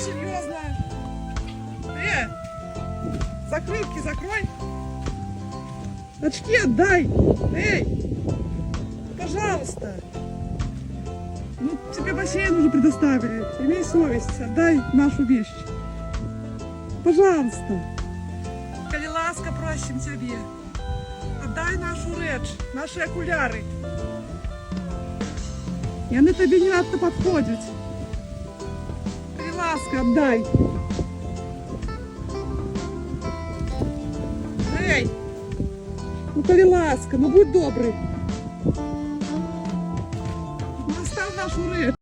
серьезно. Закрылки закрой. Очки отдай. Эй, пожалуйста. Ну, тебе бассейн уже предоставили. Имей совесть, отдай нашу вещь. Пожалуйста. Коли ласка, просим тебе. Отдай нашу речь, наши окуляри. І вони тобі не надто підходять. Коли ласка, отдай. Эй! Ну, коли ласка, ну будь добрий. Ну, остав нашу речь.